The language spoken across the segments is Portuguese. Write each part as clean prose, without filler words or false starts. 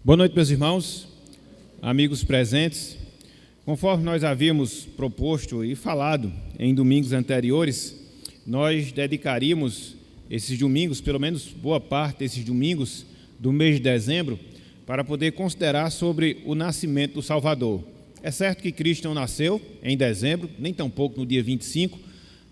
Boa noite, meus irmãos, amigos presentes. Conforme nós havíamos proposto e falado em domingos anteriores, nós dedicaríamos esses domingos, pelo menos boa parte desses domingos do mês de dezembro, para poder considerar sobre o nascimento do Salvador. É certo que Cristo não nasceu em dezembro, nem tampouco no dia 25,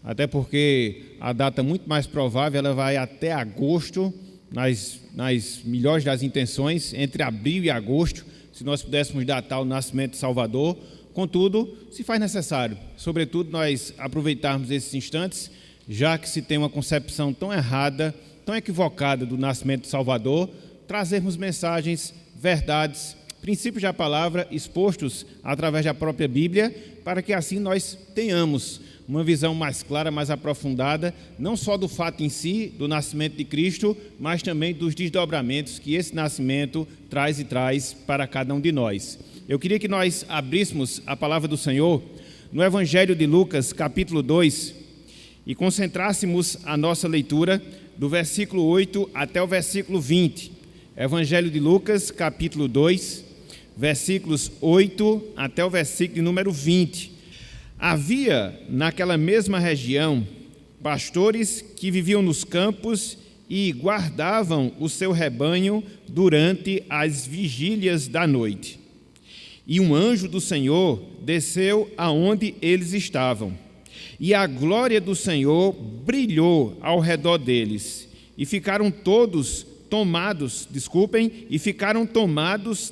até porque a data muito mais provável ela vai até agosto, nas melhores das intenções, entre abril e agosto, se nós pudéssemos datar o nascimento de Salvador. Contudo, se faz necessário, sobretudo, nós aproveitarmos esses instantes, já que se tem uma concepção tão errada, tão equivocada do nascimento de Salvador, trazermos mensagens, verdades, princípios da palavra expostos através da própria Bíblia, para que assim nós tenhamos uma visão mais clara, mais aprofundada, não só do fato em si, do nascimento de Cristo, mas também dos desdobramentos que esse nascimento traz para cada um de nós. Eu queria que nós abríssemos a palavra do Senhor no Evangelho de Lucas, capítulo 2, e concentrássemos a nossa leitura do versículo 8 até o versículo 20. Evangelho de Lucas, capítulo 2, versículos 8 até o versículo número 20. Havia naquela mesma região pastores que viviam nos campos e guardavam o seu rebanho durante as vigílias da noite. E um anjo do Senhor desceu aonde eles estavam, e a glória do Senhor brilhou ao redor deles, e ficaram tomados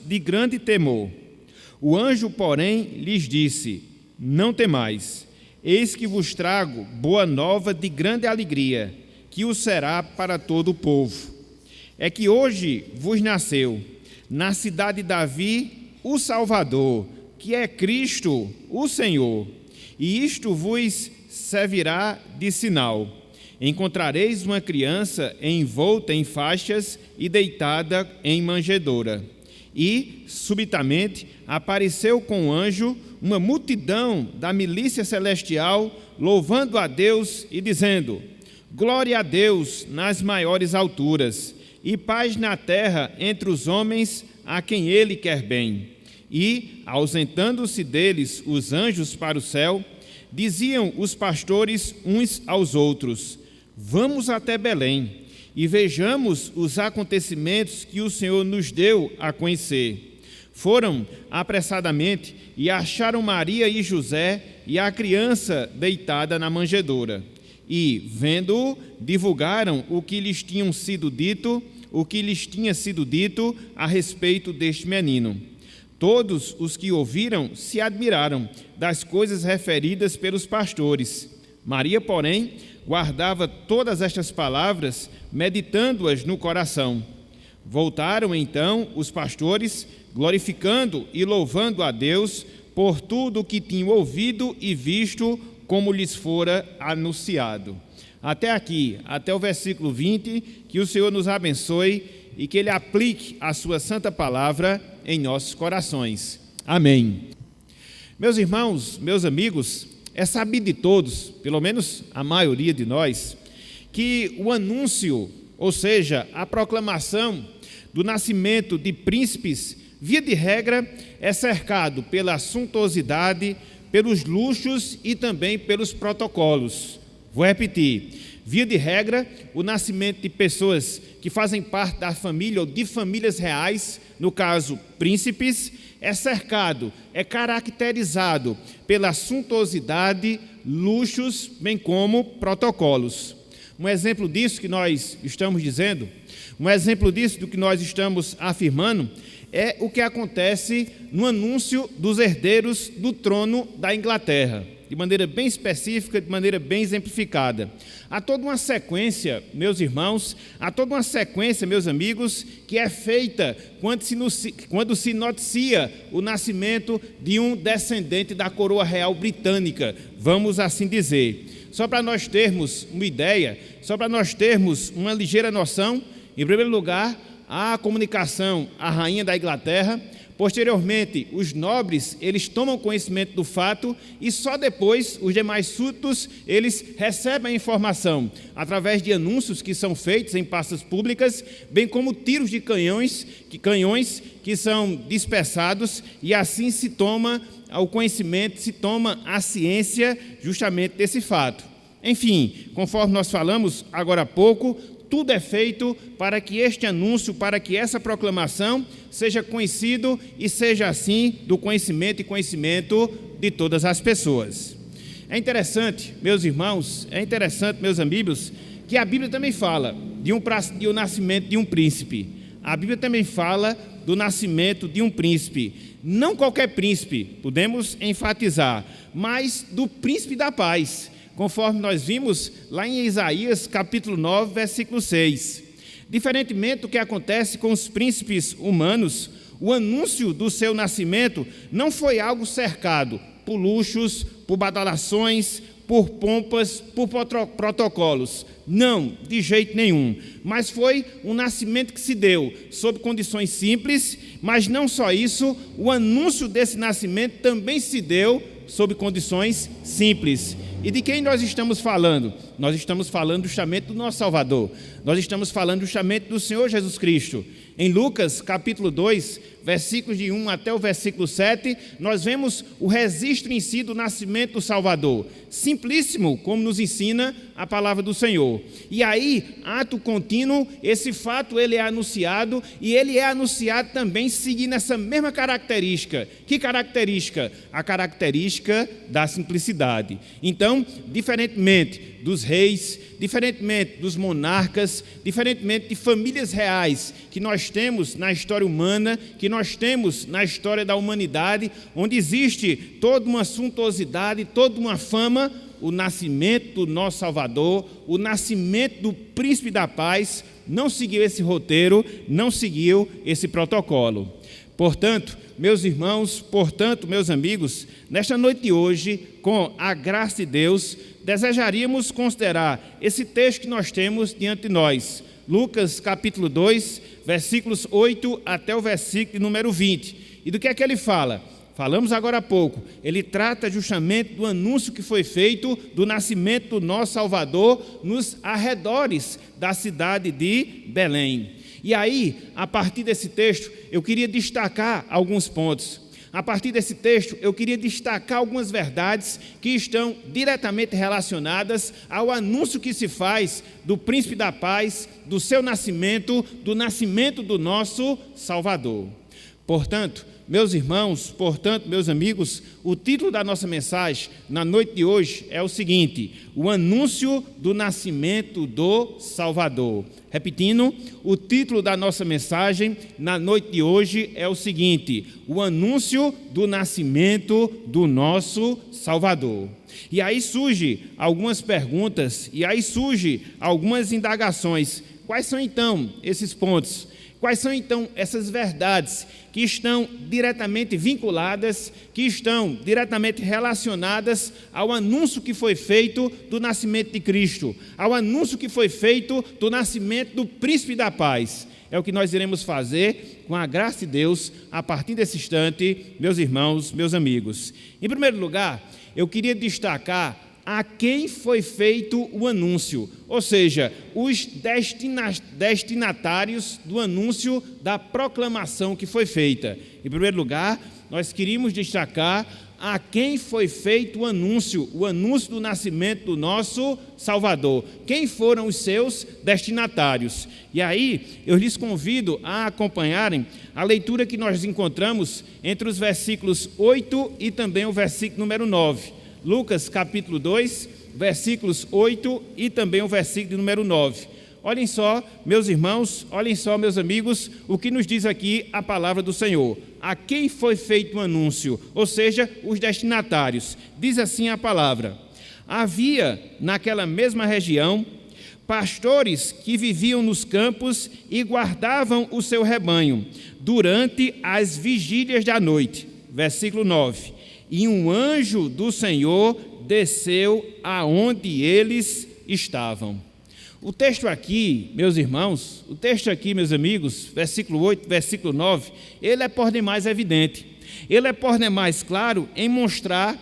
de grande temor. O anjo, porém, lhes disse: não temais, eis que vos trago boa nova de grande alegria, que o será para todo o povo. É que hoje vos nasceu, na cidade de Davi, o Salvador, que é Cristo, o Senhor. E isto vos servirá de sinal: encontrareis uma criança envolta em faixas e deitada em manjedoura. E, subitamente, apareceu com o anjo uma multidão da milícia celestial, louvando a Deus e dizendo: glória a Deus nas maiores alturas, e paz na terra entre os homens a quem Ele quer bem. E, ausentando-se deles os anjos para o céu, diziam os pastores uns aos outros: vamos até Belém e vejamos os acontecimentos que o Senhor nos deu a conhecer. Foram apressadamente e acharam Maria e José e a criança deitada na manjedoura. E, vendo-o, divulgaram o que lhes tinha sido dito a respeito deste menino. Todos os que ouviram se admiraram das coisas referidas pelos pastores. Maria, porém, guardava todas estas palavras, meditando-as no coração. Voltaram então os pastores, glorificando e louvando a Deus por tudo o que tinham ouvido e visto, como lhes fora anunciado. Até aqui, até o versículo 20, que o Senhor nos abençoe e que Ele aplique a sua santa palavra em nossos corações. Amém. Meus irmãos, meus amigos, é sabido de todos, pelo menos a maioria de nós, que o anúncio, ou seja, a proclamação do nascimento de príncipes, via de regra, é cercado pela suntuosidade, pelos luxos e também pelos protocolos. Vou repetir: via de regra, o nascimento de pessoas que fazem parte da família ou de famílias reais, no caso, príncipes, é cercado, é caracterizado pela suntuosidade, luxos, bem como protocolos. Um exemplo disso que nós estamos dizendo, um exemplo disso do que nós estamos afirmando, é o que acontece no anúncio dos herdeiros do trono da Inglaterra, de maneira bem específica, de maneira bem exemplificada. Há toda uma sequência, meus irmãos, há toda uma sequência, meus amigos, que é feita quando se noticia o nascimento de um descendente da coroa real britânica, vamos assim dizer. Só para nós termos uma ideia, só para nós termos uma ligeira noção, em primeiro lugar, a comunicação à rainha da Inglaterra. Posteriormente, os nobres, eles tomam conhecimento do fato e só depois os demais súditos, eles recebem a informação através de anúncios que são feitos em praças públicas, bem como tiros de canhões que são dispersados, e assim se toma o conhecimento, se toma a ciência justamente desse fato. Enfim, conforme nós falamos agora há pouco, tudo é feito para que este anúncio, para que essa proclamação seja conhecido e seja assim do conhecimento e conhecimento de todas as pessoas. É interessante, meus irmãos, é interessante, meus amigos, que a Bíblia também fala de um nascimento de um príncipe. A Bíblia também fala do nascimento de um príncipe. Não qualquer príncipe, podemos enfatizar, mas do príncipe da paz, conforme nós vimos lá em Isaías capítulo 9, versículo 6. Diferentemente do que acontece com os príncipes humanos, o anúncio do seu nascimento não foi algo cercado por luxos, por badalações, por pompas, por protocolos. Não, de jeito nenhum. Mas foi um nascimento que se deu sob condições simples, mas não só isso, o anúncio desse nascimento também se deu sob condições simples. E de quem nós estamos falando? Nós estamos falando justamente do nosso Salvador. Nós estamos falando justamente do Senhor Jesus Cristo. Em Lucas, capítulo 2, versículos de 1 até o versículo 7, nós vemos o registro em si do nascimento do Salvador. Simplíssimo, como nos ensina a palavra do Senhor. E aí, ato contínuo, esse fato ele é anunciado, e ele é anunciado também seguindo essa mesma característica. Que característica? A característica da simplicidade. Então, diferentemente dos reis, diferentemente dos monarcas, diferentemente de famílias reais que nós temos na história humana, que nós temos na história da humanidade, onde existe toda uma suntuosidade, toda uma fama, o nascimento do nosso Salvador, o nascimento do Príncipe da Paz, não seguiu esse roteiro, não seguiu esse protocolo. Portanto, meus irmãos, portanto, meus amigos, nesta noite de hoje, com a graça de Deus, desejaríamos considerar esse texto que nós temos diante de nós. Lucas capítulo 2, versículos 8 até o versículo número 20. E do que é que ele fala? Falamos agora há pouco. Ele trata justamente do anúncio que foi feito do nascimento do nosso Salvador nos arredores da cidade de Belém. E aí, a partir desse texto, eu queria destacar alguns pontos. A partir desse texto, eu queria destacar algumas verdades que estão diretamente relacionadas ao anúncio que se faz do Príncipe da Paz, do seu nascimento, do nascimento do nosso Salvador. Portanto, meus irmãos, portanto, meus amigos, o título da nossa mensagem na noite de hoje é o seguinte: o anúncio do nascimento do Salvador. Repetindo, o título da nossa mensagem na noite de hoje é o seguinte: o anúncio do nascimento do nosso Salvador. E aí surgem algumas perguntas, e aí surgem algumas indagações. Quais são então esses pontos? Quais são então essas verdades que estão diretamente vinculadas, que estão diretamente relacionadas ao anúncio que foi feito do nascimento de Cristo, ao anúncio que foi feito do nascimento do Príncipe da Paz? É o que nós iremos fazer com a graça de Deus a partir desse instante, meus irmãos, meus amigos. Em primeiro lugar, eu queria destacar a quem foi feito o anúncio, ou seja, os destinatários do anúncio da proclamação que foi feita. Em primeiro lugar, nós queríamos destacar a quem foi feito o anúncio do nascimento do nosso Salvador. Quem foram os seus destinatários? E aí, eu lhes convido a acompanharem a leitura que nós encontramos entre os versículos 8 e também o versículo número 9. Lucas capítulo 2, versículos 8 e também o versículo número 9. Olhem só, meus irmãos, olhem só, meus amigos, o que nos diz aqui a palavra do Senhor. A quem foi feito o anúncio, ou seja, os destinatários. Diz assim a palavra: havia naquela mesma região pastores que viviam nos campos e guardavam o seu rebanho durante as vigílias da noite. Versículo 9. E um anjo do Senhor desceu aonde eles estavam. O texto aqui, meus irmãos, o texto aqui, meus amigos, versículo 8, versículo 9, ele é por demais evidente. Ele é por demais claro em mostrar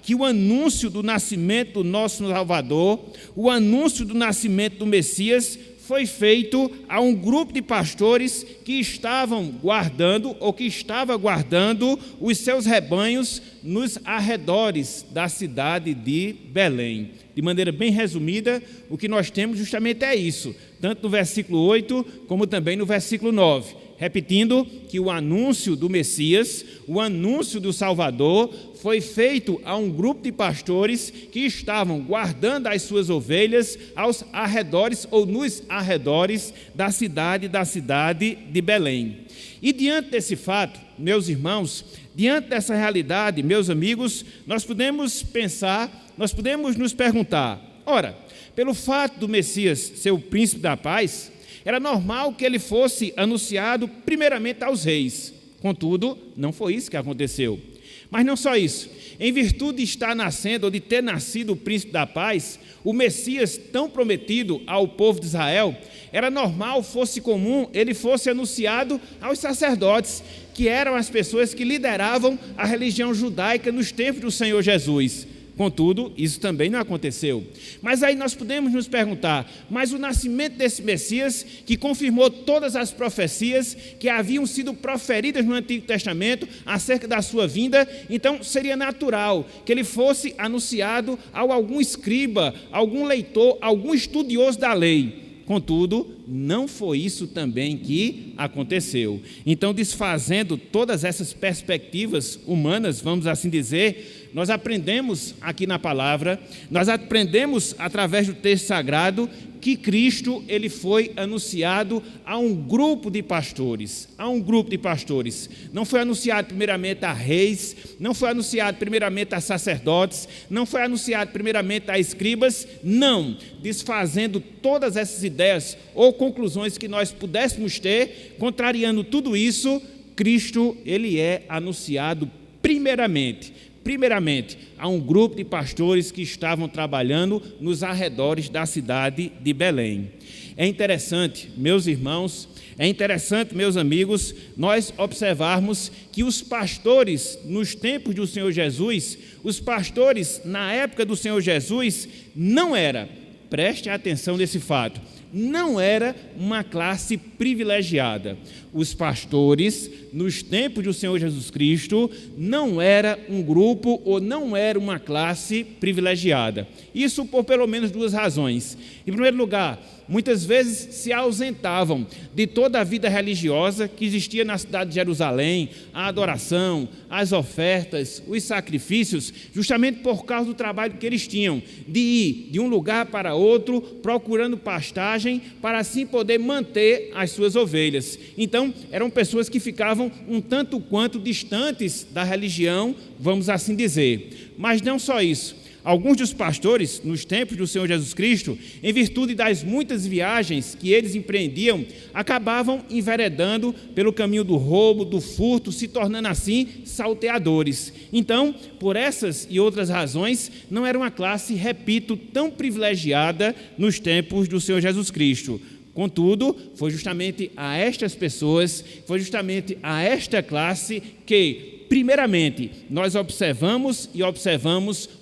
que o anúncio do nascimento do nosso Salvador, o anúncio do nascimento do Messias, foi feito a um grupo de pastores que estavam guardando ou que estava guardando os seus rebanhos nos arredores da cidade de Belém. De maneira bem resumida, o que nós temos justamente é isso, tanto no versículo 8 como também no versículo 9. Repetindo que o anúncio do Messias, o anúncio do Salvador, foi feito a um grupo de pastores que estavam guardando as suas ovelhas aos arredores ou nos arredores da cidade de Belém. E diante desse fato, meus irmãos, diante dessa realidade, meus amigos, nós podemos pensar, nós podemos nos perguntar, ora, pelo fato do Messias ser o príncipe da paz, era normal que ele fosse anunciado primeiramente aos reis. Contudo, não foi isso que aconteceu. Mas não só isso. Em virtude de estar nascendo, ou de ter nascido o príncipe da paz, o Messias tão prometido ao povo de Israel, era normal, fosse comum, ele fosse anunciado aos sacerdotes, que eram as pessoas que lideravam a religião judaica nos tempos do Senhor Jesus. Contudo, isso também não aconteceu. Mas aí nós podemos nos perguntar, mas o nascimento desse Messias, que confirmou todas as profecias que haviam sido proferidas no Antigo Testamento acerca da sua vinda, então seria natural que ele fosse anunciado a algum escriba, algum leitor, algum estudioso da lei. Contudo, não foi isso também que aconteceu. Então, desfazendo todas essas perspectivas humanas, vamos assim dizer, nós aprendemos aqui na palavra, nós aprendemos através do texto sagrado que Cristo ele foi anunciado a um grupo de pastores, Não foi anunciado primeiramente a reis, não foi anunciado primeiramente a sacerdotes, não foi anunciado primeiramente a escribas, não, desfazendo todas essas ideias ou conclusões que nós pudéssemos ter, contrariando tudo isso, Cristo ele é anunciado primeiramente a um grupo de pastores que estavam trabalhando nos arredores da cidade de Belém. É interessante, meus irmãos, meus amigos, nós observarmos que os pastores nos tempos do Senhor Jesus, os pastores na época do Senhor Jesus, não era, preste atenção nesse fato, não era uma classe privilegiada. Os pastores, nos tempos do Senhor Jesus Cristo, não era um grupo ou não era uma classe privilegiada. Isso por pelo menos duas razões. Em primeiro lugar, muitas vezes se ausentavam de toda a vida religiosa que existia na cidade de Jerusalém, a adoração, as ofertas, os sacrifícios, justamente por causa do trabalho que eles tinham, de ir de um lugar para outro, procurando pastagem, para assim poder manter as suas ovelhas. Então, eram pessoas que ficavam um tanto quanto distantes da religião, vamos assim dizer. Mas não só isso. Alguns dos pastores, nos tempos do Senhor Jesus Cristo, em virtude das muitas viagens que eles empreendiam, acabavam enveredando pelo caminho do roubo, do furto, se tornando assim salteadores. Então, por essas e outras razões, não era uma classe, repito, tão privilegiada nos tempos do Senhor Jesus Cristo. Contudo, foi justamente a estas pessoas, foi justamente a esta classe que, primeiramente, nós observamos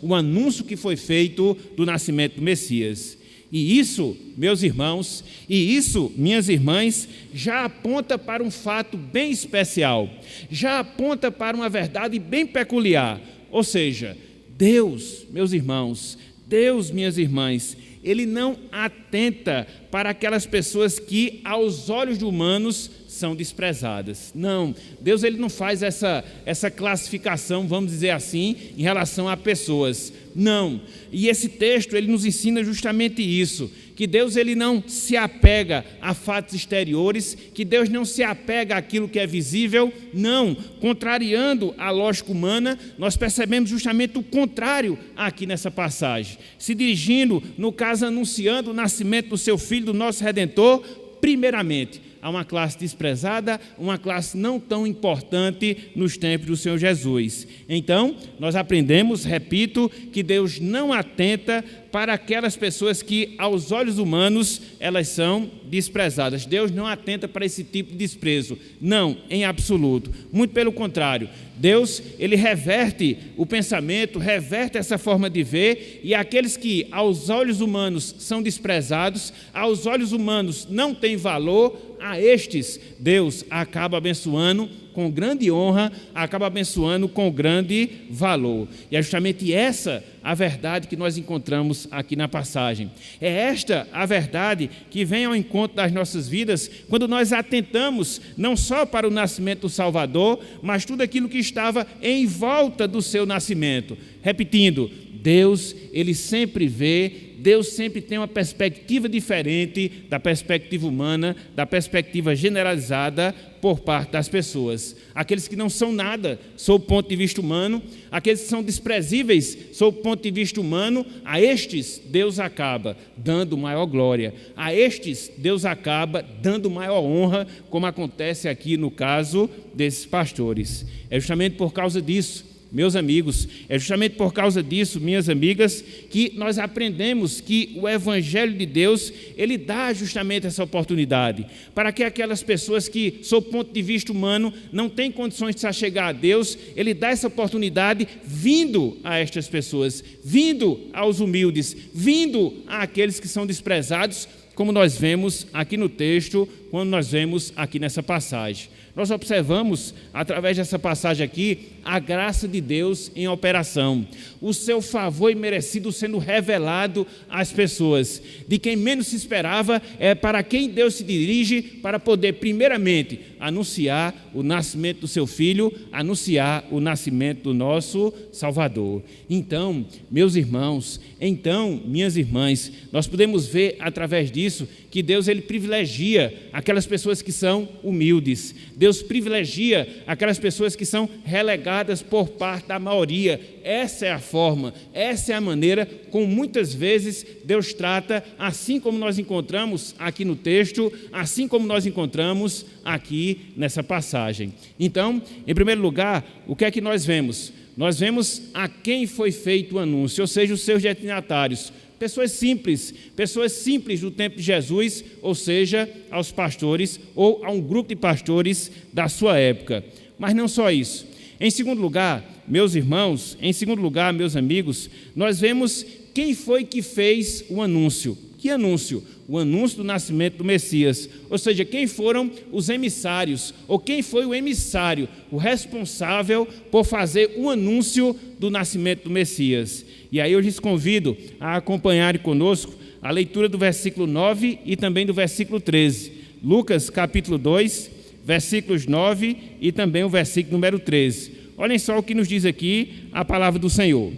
o anúncio que foi feito do nascimento do Messias. E isso, meus irmãos, e isso, minhas irmãs, já aponta para um fato bem especial, já aponta para uma verdade bem peculiar. Ou seja, Deus, meus irmãos, Deus, minhas irmãs, Ele não atenta para aquelas pessoas que, aos olhos humanos, são desprezadas. Não, Deus ele não faz essa classificação, vamos dizer assim, em relação a pessoas. Não, e esse texto ele nos ensina justamente isso, que Deus ele não se apega a fatos exteriores, que Deus não se apega àquilo que é visível, não, contrariando a lógica humana, nós percebemos justamente o contrário aqui nessa passagem, se dirigindo, no caso, anunciando o nascimento do seu Filho, do nosso Redentor, primeiramente, a uma classe desprezada, uma classe não tão importante nos tempos do Senhor Jesus. Então, nós aprendemos, repito, que Deus não atenta para aquelas pessoas que, aos olhos humanos, elas são desprezadas. Deus não atenta para esse tipo de desprezo. Não, em absoluto. Muito pelo contrário. Deus, ele reverte o pensamento, reverte essa forma de ver, e aqueles que, aos olhos humanos, são desprezados, aos olhos humanos não têm valor, a estes Deus acaba abençoando com grande honra, acaba abençoando com grande valor. E é justamente essa a verdade que nós encontramos aqui na passagem. É esta a verdade que vem ao encontro das nossas vidas quando nós atentamos não só para o nascimento do Salvador, mas tudo aquilo que estava em volta do seu nascimento. Repetindo, Deus, ele sempre vê, Deus sempre tem uma perspectiva diferente da perspectiva humana, da perspectiva generalizada por parte das pessoas. Aqueles que não são nada, sob o ponto de vista humano, aqueles que são desprezíveis, sob o ponto de vista humano, a estes Deus acaba dando maior glória. A estes Deus acaba dando maior honra, como acontece aqui no caso desses pastores. É justamente por causa disso, meus amigos, é justamente por causa disso, minhas amigas, que nós aprendemos que o Evangelho de Deus, ele dá justamente essa oportunidade, para que aquelas pessoas que, sob o ponto de vista humano, não têm condições de se achegar a Deus, ele dá essa oportunidade vindo a estas pessoas, vindo aos humildes, vindo àqueles que são desprezados, como nós vemos aqui no texto, quando nós vemos aqui nessa passagem. Nós observamos, através dessa passagem aqui, a graça de Deus em operação, o seu favor imerecido sendo revelado às pessoas, de quem menos se esperava, é para quem Deus se dirige para poder, primeiramente, anunciar o nascimento do seu Filho, anunciar o nascimento do nosso Salvador. Então, meus irmãos, então, minhas irmãs, nós podemos ver, através disso, que Deus, ele privilegia aquelas pessoas que são humildes. Deus privilegia aquelas pessoas que são relegadas por parte da maioria. Essa é a forma, essa é a maneira como muitas vezes Deus trata, assim como nós encontramos aqui no texto, assim como nós encontramos aqui nessa passagem. Então, em primeiro lugar, o que é que nós vemos? Nós vemos a quem foi feito o anúncio, ou seja, os seus destinatários. Pessoas simples do tempo de Jesus, ou seja, aos pastores ou a um grupo de pastores da sua época. Mas não só isso. Em segundo lugar, meus irmãos, em segundo lugar, meus amigos, nós vemos quem foi que fez o anúncio. Que anúncio? O anúncio do nascimento do Messias. Ou seja, quem foram os emissários, ou quem foi o emissário, o responsável por fazer o anúncio do nascimento do Messias. E aí eu lhes convido a acompanharem conosco a leitura do versículo 9 e também do versículo 13. Lucas, capítulo 2, versículos 9 e também o versículo número 13. Olhem só o que nos diz aqui a palavra do Senhor.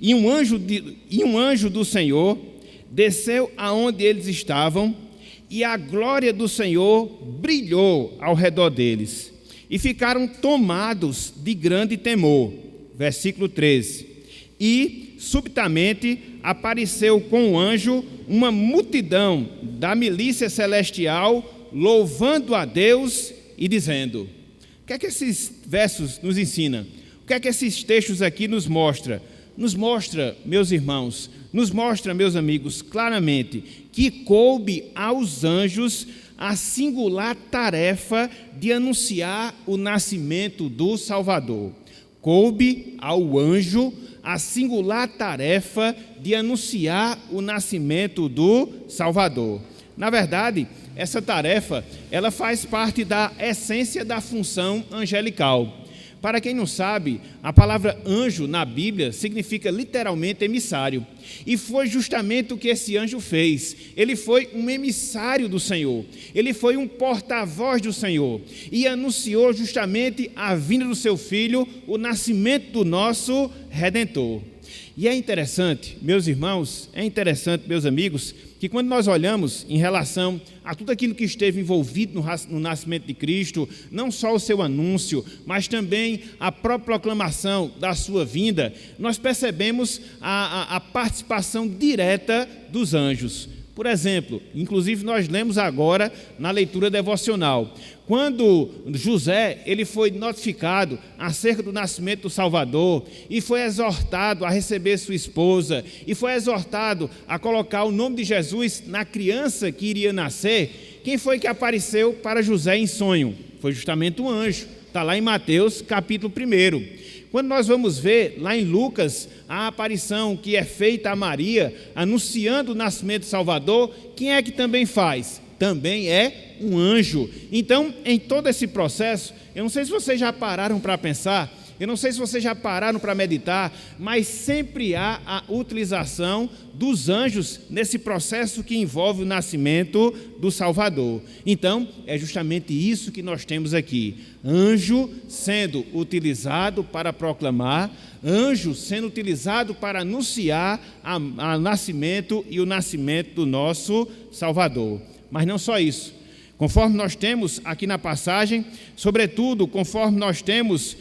E um anjo do Senhor desceu aonde eles estavam, e a glória do Senhor brilhou ao redor deles, e ficaram tomados de grande temor. Versículo 13. E, subitamente, apareceu com o anjo uma multidão da milícia celestial, louvando a Deus e dizendo... O que é que esses versos nos ensinam? O que é que esses textos aqui nos mostram? Nos mostra, meus irmãos, nos mostra, meus amigos, claramente que coube aos anjos a singular tarefa de anunciar o nascimento do Salvador. Coube ao anjo a singular tarefa de anunciar o nascimento do Salvador. Na verdade, essa tarefa, ela faz parte da essência da função angelical. Para quem não sabe, a palavra anjo na Bíblia significa literalmente emissário. E foi justamente o que esse anjo fez. Ele foi um emissário do Senhor. Ele foi um porta-voz do Senhor. E anunciou justamente a vinda do seu Filho, o nascimento do nosso Redentor. E é interessante, meus irmãos, é interessante, meus amigos, que quando nós olhamos em relação a tudo aquilo que esteve envolvido no nascimento de Cristo, não só o seu anúncio, mas também a própria proclamação da sua vinda, nós percebemos a participação direta dos anjos. Por exemplo, inclusive nós lemos agora na leitura devocional, quando José ele foi notificado acerca do nascimento do Salvador e foi exortado a receber sua esposa e foi exortado a colocar o nome de Jesus na criança que iria nascer, quem foi que apareceu para José em sonho? Foi justamente um anjo, está lá em Mateus capítulo 1. Quando nós vamos ver lá em Lucas a aparição que é feita a Maria, anunciando o nascimento do Salvador, quem é que também faz? Também é um anjo. Então, em todo esse processo, eu não sei se vocês já pararam para pensar, eu não sei se vocês já pararam para meditar, mas sempre há a utilização dos anjos nesse processo que envolve o nascimento do Salvador. Então, é justamente isso que nós temos aqui. Anjo sendo utilizado para proclamar, anjo sendo utilizado para anunciar o nascimento e o nascimento do nosso Salvador. Mas não só isso. Conforme nós temos aqui na passagem, sobretudo conforme nós temos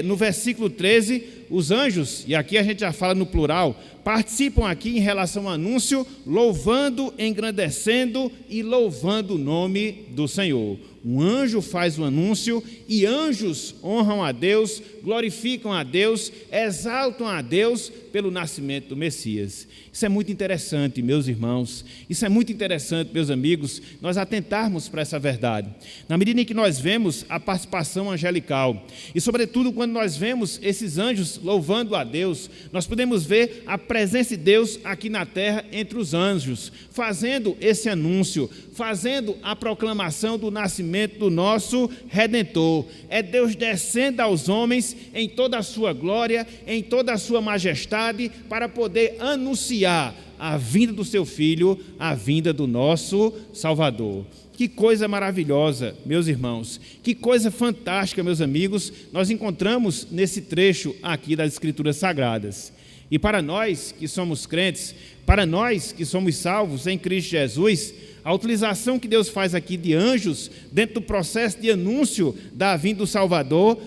no versículo 13, os anjos, e aqui a gente já fala no plural, participam aqui em relação ao anúncio, louvando, engrandecendo e louvando o nome do Senhor. Um anjo faz o anúncio e anjos honram a Deus, glorificam a Deus, exaltam a Deus pelo nascimento do Messias. Isso é muito interessante, meus irmãos. Isso é muito interessante, meus amigos, nós atentarmos para essa verdade. Na medida em que nós vemos a participação angelical e, sobretudo, quando nós vemos esses anjos louvando a Deus, nós podemos ver a presença de Deus aqui na terra entre os anjos, fazendo esse anúncio, fazendo a proclamação do nascimento do nosso Redentor. É Deus descendo aos homens em toda a sua glória, em toda a sua majestade, para poder anunciar a vinda do seu Filho, a vinda do nosso Salvador. Que coisa maravilhosa, meus irmãos, que coisa fantástica, meus amigos, nós encontramos nesse trecho aqui das Escrituras Sagradas. E para nós que somos crentes, para nós que somos salvos em Cristo Jesus, a utilização que Deus faz aqui de anjos, dentro do processo de anúncio da vinda do Salvador,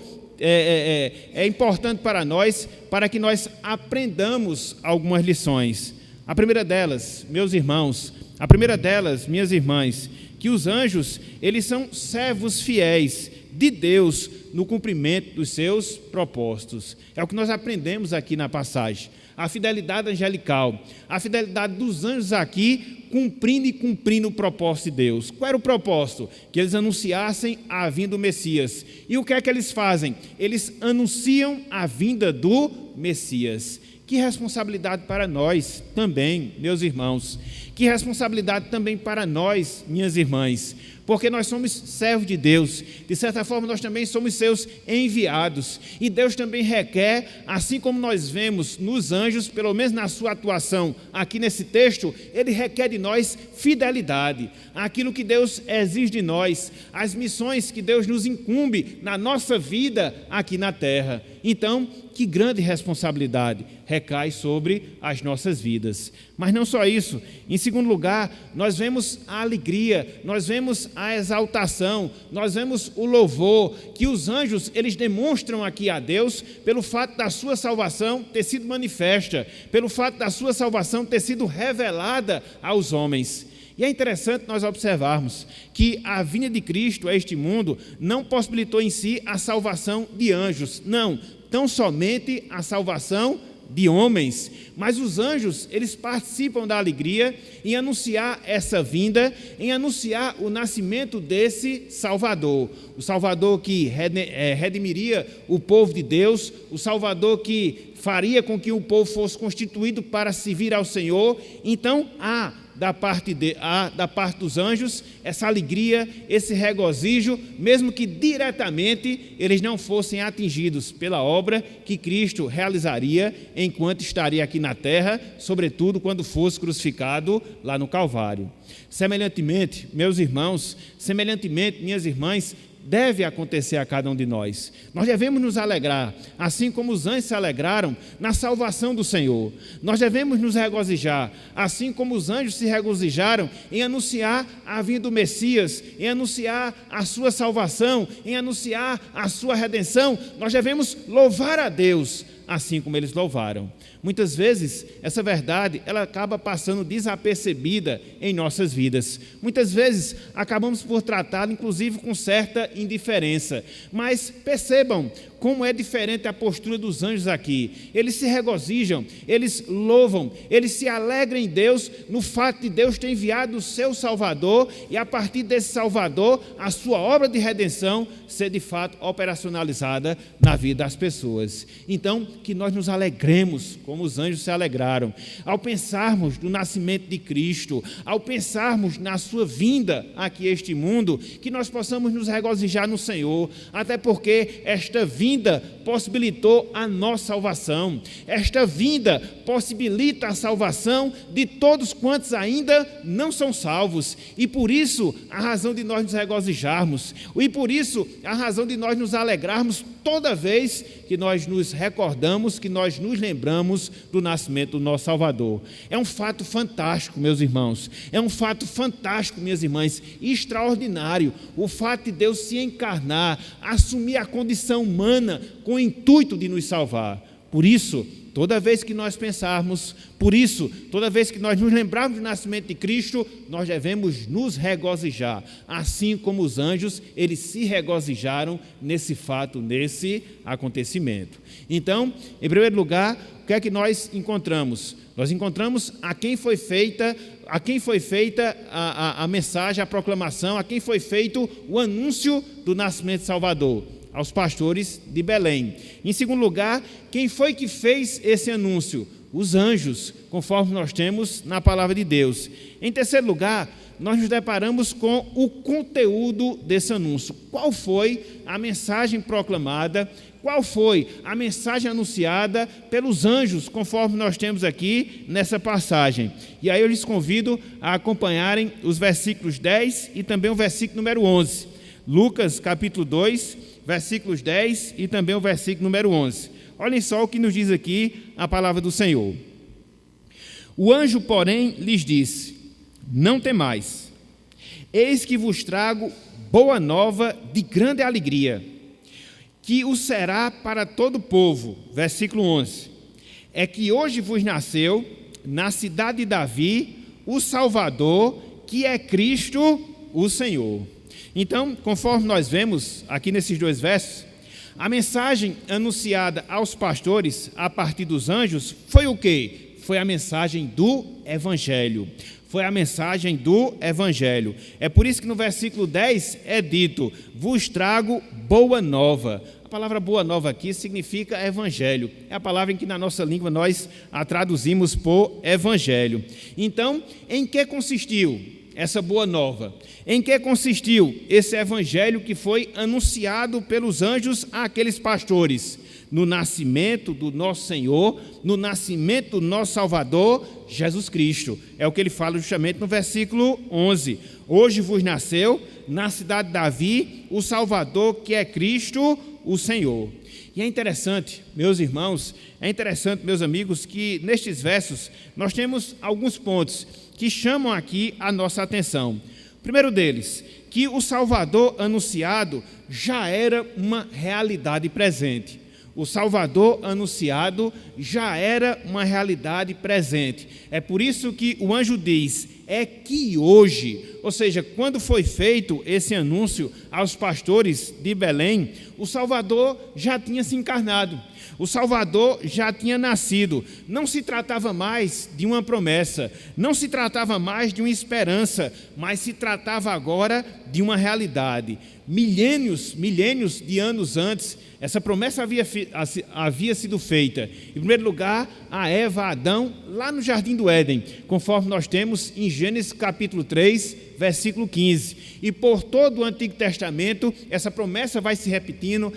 é importante para nós, para que nós aprendamos algumas lições. A primeira delas, meus irmãos, a primeira delas, minhas irmãs, que os anjos, eles são servos fiéis de Deus no cumprimento dos seus propósitos. É o que nós aprendemos aqui na passagem. A fidelidade angelical, a fidelidade dos anjos aqui, cumprindo o propósito de Deus. Qual era o propósito? Que eles anunciassem a vinda do Messias. E o que é que eles fazem? Eles anunciam a vinda do Messias. Que responsabilidade para nós também, meus irmãos. Que responsabilidade também para nós, minhas irmãs. Porque nós somos servos de Deus, de certa forma nós também somos seus enviados, e Deus também requer, assim como nós vemos nos anjos, pelo menos na sua atuação aqui nesse texto, Ele requer de nós fidelidade, aquilo que Deus exige de nós, as missões que Deus nos incumbe na nossa vida aqui na terra. Então, que grande responsabilidade recai sobre as nossas vidas. Mas não só isso, em segundo lugar, nós vemos a alegria, nós vemos a exaltação, nós vemos o louvor que os anjos, eles demonstram aqui a Deus pelo fato da sua salvação ter sido manifesta, pelo fato da sua salvação ter sido revelada aos homens. E é interessante nós observarmos que a vinda de Cristo a este mundo não possibilitou em si a salvação de anjos, não, tão somente a salvação de homens, mas os anjos, eles participam da alegria em anunciar essa vinda, em anunciar o nascimento desse Salvador, o Salvador que redimiria o povo de Deus, o Salvador que faria com que o povo fosse constituído para servir ao Senhor. Então, da parte dos anjos, essa alegria, esse regozijo, mesmo que diretamente eles não fossem atingidos pela obra que Cristo realizaria enquanto estaria aqui na terra, sobretudo quando fosse crucificado lá no Calvário. Semelhantemente, meus irmãos, minhas irmãs, deve acontecer a cada um de nós. Nós devemos nos alegrar, assim como os anjos se alegraram na salvação do Senhor. Nós devemos nos regozijar, assim como os anjos se regozijaram em anunciar a vinda do Messias, em anunciar a sua salvação, em anunciar a sua redenção. Nós devemos louvar a Deus, assim como eles louvaram. Muitas vezes, essa verdade ela acaba passando desapercebida em nossas vidas. Muitas vezes, acabamos por tratá-la, inclusive, com certa indiferença. Mas percebam como é diferente a postura dos anjos aqui. Eles se regozijam, eles louvam, eles se alegram em Deus, no fato de Deus ter enviado o seu Salvador e a partir desse Salvador, a sua obra de redenção ser de fato operacionalizada na vida das pessoas. Então, que nós nos alegremos como os anjos se alegraram, ao pensarmos no nascimento de Cristo, ao pensarmos na sua vinda aqui a este mundo, que nós possamos nos regozijar no Senhor, até porque esta vinda possibilitou a nossa salvação. Esta vinda possibilita a salvação de todos quantos ainda não são salvos. E por isso, a razão de nós nos regozijarmos. E por isso, a razão de nós nos alegrarmos toda vez que nós nos recordamos, que nós nos lembramos do nascimento do nosso Salvador. É um fato fantástico, meus irmãos. É um fato fantástico, minhas irmãs, extraordinário. O fato de Deus se encarnar, assumir a condição humana com o intuito de nos salvar. Por isso, toda vez que nós pensarmos, por isso, toda vez que nós nos lembrarmos do nascimento de Cristo, nós devemos nos regozijar, assim como os anjos, eles se regozijaram nesse fato, nesse acontecimento. Então, em primeiro lugar, o que é que nós encontramos? Nós encontramos a quem foi feita a mensagem, a proclamação, a quem foi feito o anúncio do nascimento de Salvador, aos pastores de Belém. Em segundo lugar, quem foi que fez esse anúncio? Os anjos, conforme nós temos na palavra de Deus. Em terceiro lugar, nós nos deparamos com o conteúdo desse anúncio. Qual foi a mensagem proclamada? Qual foi a mensagem anunciada pelos anjos, conforme nós temos aqui nessa passagem? E aí eu lhes convido a acompanharem os versículos 10 e também o versículo número 11. Lucas, capítulo 2, versículos 10 e também o versículo número 11. Olhem só o que nos diz aqui a palavra do Senhor. O anjo, porém, lhes disse: não temais, eis que vos trago boa nova de grande alegria, que o será para todo o povo. Versículo 11. É que hoje vos nasceu, na cidade de Davi, o Salvador, que é Cristo, o Senhor. Então, conforme nós vemos aqui nesses dois versos, a mensagem anunciada aos pastores a partir dos anjos foi o quê? Foi a mensagem do Evangelho. Foi a mensagem do Evangelho. É por isso que no versículo 10 é dito: vos trago boa nova. A palavra boa nova aqui significa Evangelho. É a palavra em que na nossa língua nós a traduzimos por Evangelho. Então, em que consistiu essa boa nova? Em que consistiu esse evangelho que foi anunciado pelos anjos àqueles pastores? No nascimento do nosso Senhor, no nascimento do nosso Salvador, Jesus Cristo. É o que ele fala justamente no versículo 11. Hoje vos nasceu, na cidade de Davi, o Salvador, que é Cristo, o Senhor. E é interessante, meus irmãos, meus amigos, que nestes versos nós temos alguns pontos que chamam aqui a nossa atenção. O primeiro deles, que o Salvador anunciado já era uma realidade presente. O Salvador anunciado já era uma realidade presente. É por isso que o anjo diz: é que hoje, ou seja, quando foi feito esse anúncio aos pastores de Belém, o Salvador já tinha se encarnado. O Salvador já tinha nascido. Não se tratava mais de uma promessa, não se tratava mais de uma esperança, mas se tratava agora de uma realidade. Milênios de anos antes, essa promessa havia sido feita. Em primeiro lugar, a Eva, a Adão, lá no Jardim do Éden, conforme nós temos em Gênesis capítulo 3, versículo 15. E por todo o Antigo Testamento, essa promessa vai se repetindo,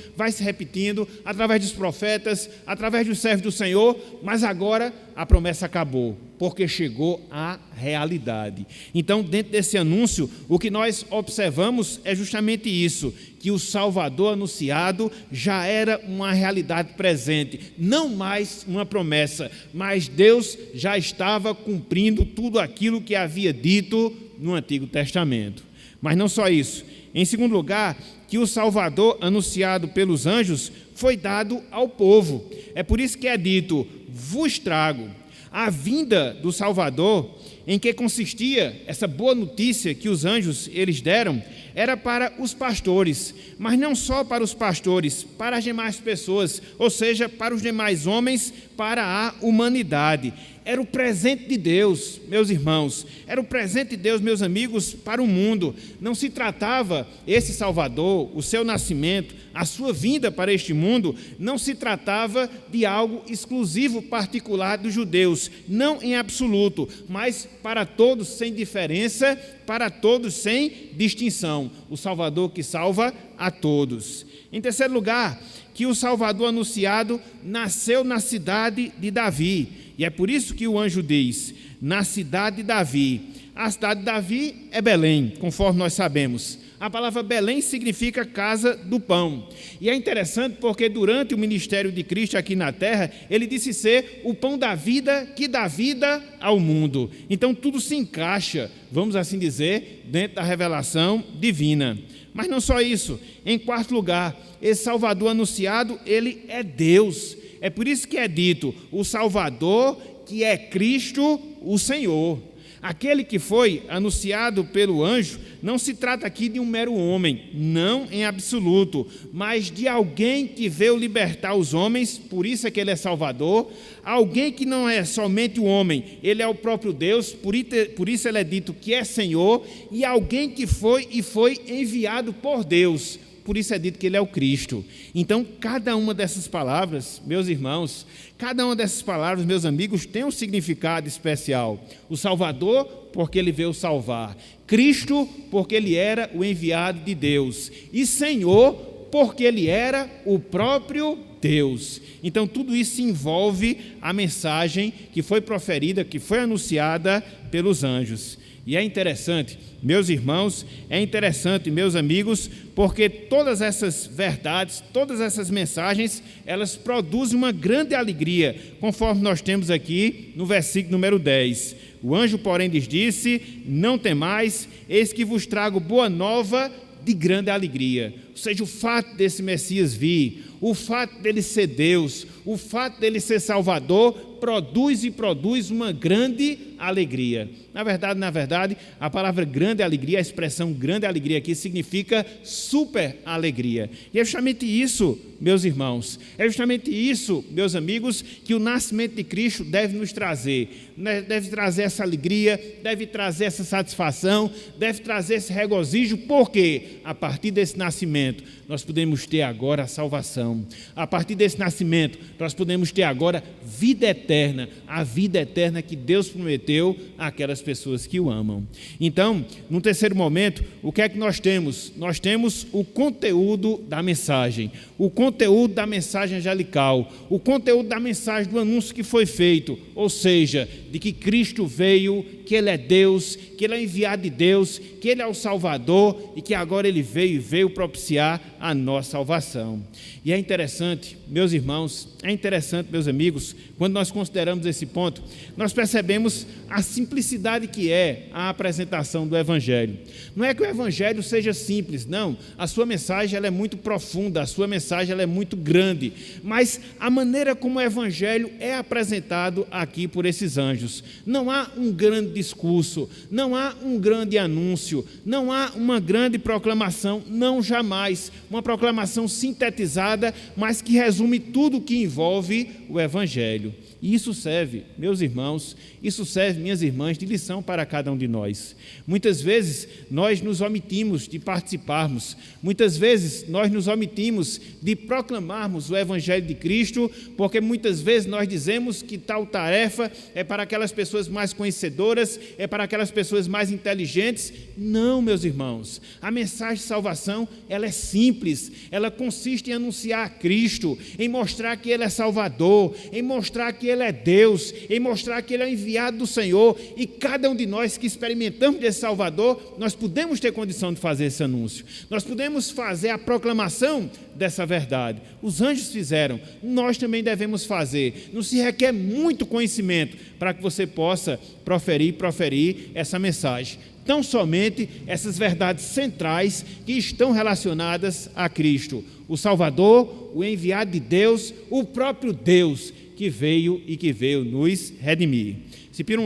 através dos profetas, através dos servos do Senhor, mas agora a promessa acabou, porque chegou a realidade. Então, dentro desse anúncio, o que nós observamos é justamente isso, que o Salvador anunciado já era uma realidade presente, não mais uma promessa, mas Deus já estava cumprindo tudo aquilo que havia dito no Antigo Testamento. Mas não só isso. Em segundo lugar, que o Salvador anunciado pelos anjos foi dado ao povo. É por isso que é dito: vos trago. A vinda do Salvador, em que consistia essa boa notícia que os anjos eles deram, era para os pastores, mas não só para os pastores, para as demais pessoas, ou seja, para os demais homens, para a humanidade. Era o presente de Deus, meus irmãos, era o presente de Deus, meus amigos, para o mundo. Não se tratava esse Salvador, o seu nascimento, a sua vinda para este mundo, não se tratava de algo exclusivo, particular dos judeus, não em absoluto, mas para todos sem diferença, para todos sem distinção. O Salvador que salva a todos. Em terceiro lugar, que o Salvador anunciado nasceu na cidade de Davi. E é por isso que o anjo diz: na cidade de Davi. A cidade de Davi é Belém, conforme nós sabemos. A palavra Belém significa casa do pão. E é interessante porque durante o ministério de Cristo aqui na terra, ele disse ser o pão da vida que dá vida ao mundo. Então tudo se encaixa, vamos assim dizer, dentro da revelação divina. Mas não só isso. Em quarto lugar, esse Salvador anunciado, ele é Deus. É por isso que é dito: o Salvador, que é Cristo, o Senhor. Aquele que foi anunciado pelo anjo, não se trata aqui de um mero homem, não em absoluto, mas de alguém que veio libertar os homens, por isso é que ele é Salvador, alguém que não é somente o homem, ele é o próprio Deus, por isso ele é dito que é Senhor, e alguém que foi enviado por Deus. Por isso é dito que ele é o Cristo. Então, cada uma dessas palavras, meus irmãos, cada uma dessas palavras, meus amigos, tem um significado especial. O Salvador, porque ele veio salvar. Cristo, porque ele era o enviado de Deus. E Senhor, porque ele era o próprio Deus. Então, tudo isso envolve a mensagem que foi proferida, que foi anunciada pelos anjos. E é interessante, meus irmãos, é interessante, meus amigos, porque todas essas verdades, todas essas mensagens, elas produzem uma grande alegria, conforme nós temos aqui no versículo número 10. O anjo, porém, lhes disse: não temais, eis que vos trago boa nova de grande alegria. Ou seja, o fato desse Messias vir, o fato dele ser Deus, o fato dele ser Salvador, produz uma grande alegria. Na verdade, a palavra grande alegria, a expressão grande alegria aqui significa super alegria. E é justamente isso, meus irmãos, é justamente isso, meus amigos, que o nascimento de Cristo deve nos trazer. Deve trazer essa alegria, deve trazer essa satisfação, deve trazer esse regozijo, porque a partir desse nascimento nós podemos ter agora a salvação. A partir desse nascimento nós podemos ter agora vida eterna, a vida eterna que Deus prometeu àquelas pessoas que o amam. Então, no terceiro momento, o que é que nós temos? Nós temos o conteúdo da mensagem, o conteúdo da mensagem angelical, o conteúdo da mensagem do anúncio que foi feito, ou seja, de que Cristo veio, que Ele é Deus, que Ele é enviado de Deus, que Ele é o Salvador e que agora Ele veio propiciar a nossa salvação. E é interessante, meus irmãos, é interessante, meus amigos, quando nós consideramos esse ponto, nós percebemos a simplicidade que é a apresentação do Evangelho. Não é que o Evangelho seja simples, não. A sua mensagem ela é muito profunda, a sua mensagem ela é muito grande, mas a maneira como o Evangelho é apresentado aqui por esses anjos. Não há um grande discurso, não há um grande anúncio, não há uma grande proclamação, não jamais. Uma proclamação sintetizada, mas que resume tudo o que envolve o Evangelho. E isso serve, meus irmãos, isso serve, minhas irmãs, de lição para cada um de nós. Muitas vezes nós nos omitimos de participarmos, muitas vezes nós nos omitimos de proclamarmos o Evangelho de Cristo, porque muitas vezes nós dizemos que tal tarefa é para aquelas pessoas mais conhecedoras, é para aquelas pessoas mais inteligentes. Não, meus irmãos, a mensagem de salvação, ela é simples, ela consiste em anunciar a Cristo, em mostrar que Ele é Salvador, em mostrar que Ele é Deus, em mostrar que Ele é o enviado do Senhor, e cada um de nós que experimentamos desse Salvador, nós podemos ter condição de fazer esse anúncio, nós podemos fazer a proclamação dessa verdade. Os anjos fizeram, nós também devemos fazer. Não se requer muito conhecimento para que você possa proferir essa mensagem. tão somente essas verdades centrais que estão relacionadas a Cristo, o Salvador, o enviado de Deus, o próprio Deus que veio nos redimir. Se por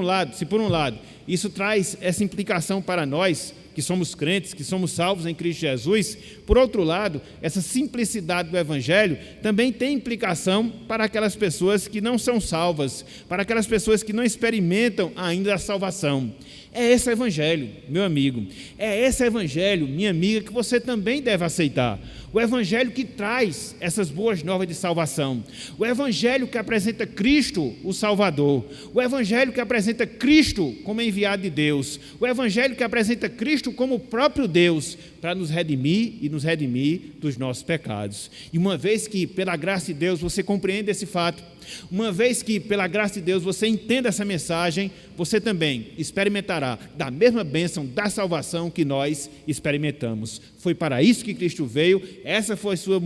um lado, isso traz essa implicação para nós, que somos crentes, que somos salvos em Cristo Jesus, por outro lado, essa simplicidade do Evangelho também tem implicação para aquelas pessoas que não são salvas, para aquelas pessoas que não experimentam ainda a salvação. É esse Evangelho, meu amigo, é esse Evangelho, minha amiga, que você também deve aceitar. O Evangelho que traz essas boas novas de salvação. O Evangelho que apresenta Cristo, o Salvador. O Evangelho que apresenta Cristo como enviado de Deus. O Evangelho que apresenta Cristo como o próprio Deus para nos redimir e nos redimir dos nossos pecados. E uma vez que, pela graça de Deus, você compreende esse fato, uma vez que, pela graça de Deus, você entenda essa mensagem, você também experimentará da mesma bênção da salvação que nós experimentamos. Foi para isso que Cristo veio, essa foi a sua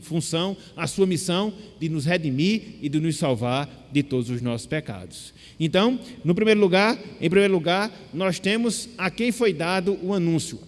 função, a sua missão de nos redimir e de nos salvar de todos os nossos pecados. Então, em primeiro lugar, nós temos a quem foi dado o anúncio,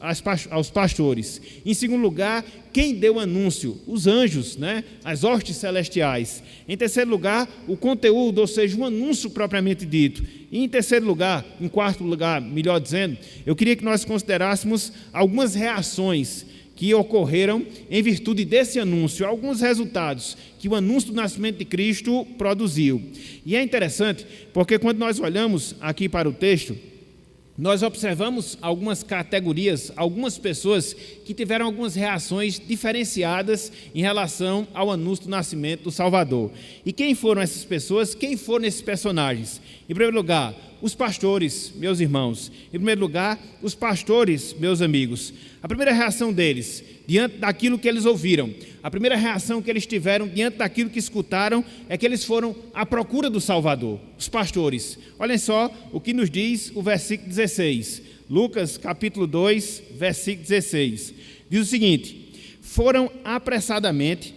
aos pastores. Em segundo lugar, quem deu o anúncio? Os anjos, as hostes celestiais. Em terceiro lugar, o conteúdo, ou seja, o anúncio propriamente dito. E em quarto lugar, melhor dizendo, eu queria que nós considerássemos algumas reações que ocorreram em virtude desse anúncio, alguns resultados que o anúncio do nascimento de Cristo produziu. E é interessante, porque quando nós olhamos aqui para o texto, nós observamos algumas categorias, algumas pessoas que tiveram algumas reações diferenciadas em relação ao anúncio do nascimento do Salvador. E quem foram essas pessoas? Quem foram esses personagens? Em primeiro lugar, os pastores, meus irmãos. Em primeiro lugar, os pastores, meus amigos. A primeira reação deles, diante daquilo que eles ouviram, a primeira reação que eles tiveram diante daquilo que escutaram, é que eles foram à procura do Salvador, os pastores. Olhem só o que nos diz o versículo 16, Lucas capítulo 2, versículo 16. Diz o seguinte: foram apressadamente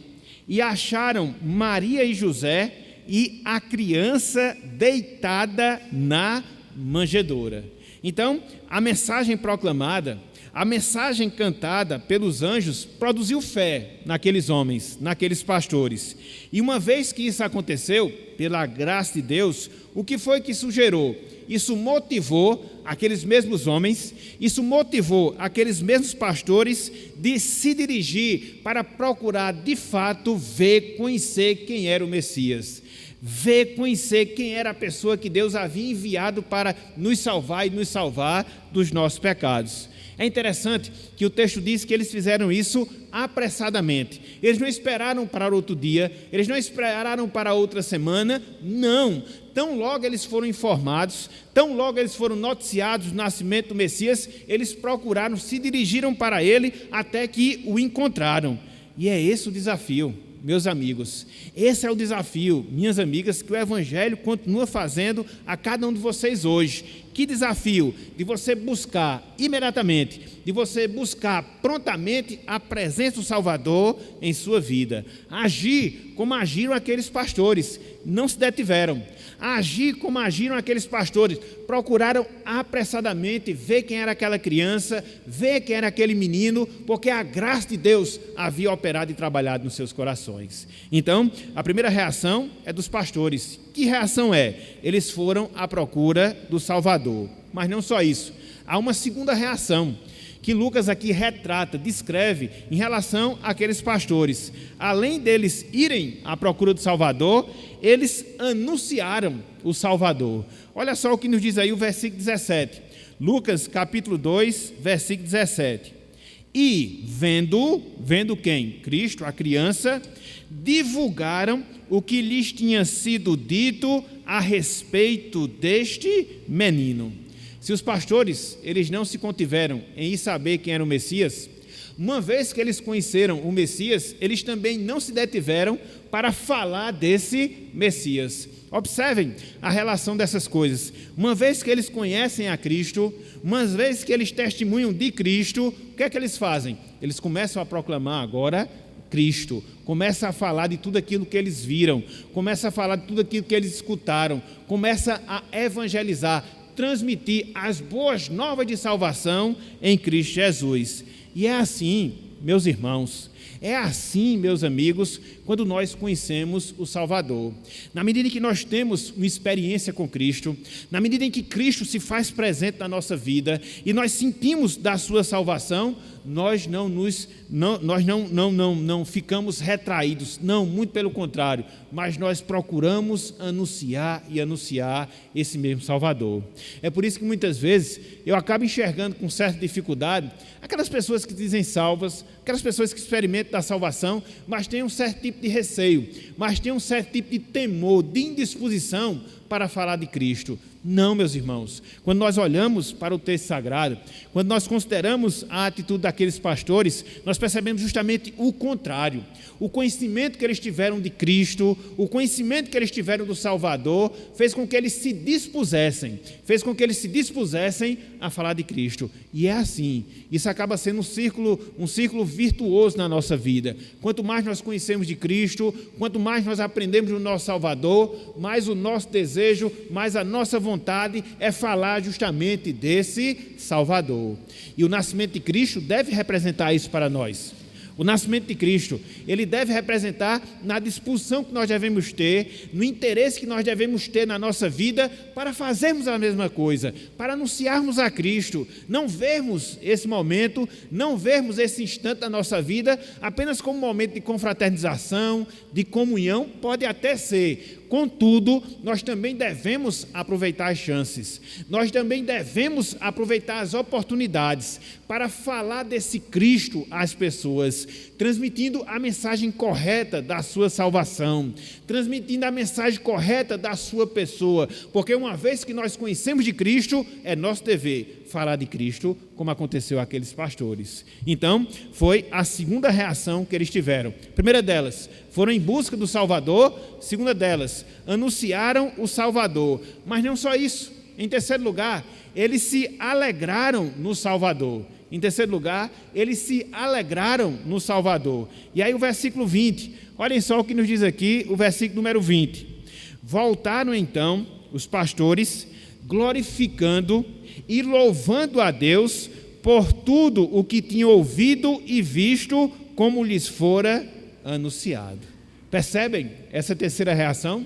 e acharam Maria e José e a criança deitada na manjedoura. Então, a mensagem proclamada, a mensagem cantada pelos anjos produziu fé naqueles homens, naqueles pastores. E uma vez que isso aconteceu, pela graça de Deus, o que foi que isso gerou? Isso motivou aqueles mesmos homens, isso motivou aqueles mesmos pastores de se dirigir para procurar de fato ver, conhecer quem era o Messias. Ver, conhecer quem era a pessoa que Deus havia enviado para nos salvar e nos salvar dos nossos pecados. É interessante que o texto diz que eles fizeram isso apressadamente. Eles não esperaram para outro dia, eles não esperaram para outra semana, não. Tão logo eles foram informados, tão logo eles foram noticiados do nascimento do Messias, eles procuraram, se dirigiram para ele até que o encontraram. E é esse o desafio, meus amigos. Esse é o desafio, minhas amigas, que o Evangelho continua fazendo a cada um de vocês hoje. Que desafio de você buscar imediatamente, de você buscar prontamente a presença do Salvador em sua vida. Agir como agiram aqueles pastores, não se detiveram. Agir como agiram aqueles pastores, procuraram apressadamente ver quem era aquela criança, ver quem era aquele menino, porque a graça de Deus havia operado e trabalhado nos seus corações. Então, a primeira reação é dos pastores. Que reação é? Eles foram à procura do Salvador. Mas não só isso, há uma segunda reação que Lucas aqui retrata, descreve em relação àqueles pastores. Além deles irem à procura do Salvador, eles anunciaram o Salvador. Olha só o que nos diz aí o versículo 17. Lucas capítulo 2, versículo 17. E vendo quem? Cristo, a criança, divulgaram o que lhes tinha sido dito a respeito deste menino. Se os pastores, eles não se contiveram em ir saber quem era o Messias, uma vez que eles conheceram o Messias, eles também não se detiveram para falar desse Messias. Observem a relação dessas coisas. Uma vez que eles conhecem a Cristo, uma vez que eles testemunham de Cristo, o que é que eles fazem? Eles começam a proclamar agora Cristo, começa a falar de tudo aquilo que eles viram, começa a falar de tudo aquilo que eles escutaram, começa a evangelizar, transmitir as boas novas de salvação em Cristo Jesus. E é assim, meus irmãos, é assim, meus amigos, quando nós conhecemos o Salvador. Na medida em que nós temos uma experiência com Cristo, na medida em que Cristo se faz presente na nossa vida e nós sentimos da sua salvação, nós não ficamos retraídos, não, muito pelo contrário, mas nós procuramos anunciar esse mesmo Salvador. É por isso que muitas vezes eu acabo enxergando com certa dificuldade aquelas pessoas que dizem salvas, aquelas pessoas que experimentam da salvação, mas têm um certo tipo de receio, mas têm um certo tipo de temor, de indisposição para falar de Cristo. Não, meus irmãos, quando nós olhamos para o texto sagrado, quando nós consideramos a atitude daqueles pastores, nós percebemos justamente o contrário. O conhecimento que eles tiveram de Cristo, o conhecimento que eles tiveram do Salvador, fez com que eles se dispusessem a falar de Cristo. E é assim, isso acaba sendo um círculo virtuoso na nossa vida. Quanto mais nós conhecemos de Cristo, quanto mais nós aprendemos do nosso Salvador, mais o nosso desejo, mais a nossa vontade é falar justamente desse Salvador. E o nascimento de Cristo deve representar isso para nós. O nascimento de Cristo, ele deve representar na disposição que nós devemos ter, no interesse que nós devemos ter na nossa vida para fazermos a mesma coisa, para anunciarmos a Cristo, não vermos esse momento, não vermos esse instante da nossa vida apenas como um momento de confraternização, de comunhão, pode até ser. Contudo, nós também devemos aproveitar as chances, nós também devemos aproveitar as oportunidades para falar desse Cristo às pessoas, transmitindo a mensagem correta da sua salvação, transmitindo a mensagem correta da sua pessoa, porque uma vez que nós conhecemos de Cristo, é nosso dever falar de Cristo, como aconteceu àqueles pastores. Então, foi a segunda reação que eles tiveram. Primeira delas, foram em busca do Salvador. Segunda delas, anunciaram o Salvador. Mas não só isso. Em terceiro lugar, eles se alegraram no Salvador. Em terceiro lugar, eles se alegraram no Salvador. E aí o versículo 20, olhem só o que nos diz aqui, o versículo número 20. Voltaram então os pastores, glorificando e louvando a Deus por tudo o que tinham ouvido e visto, como lhes fora anunciado. Percebem essa terceira reação?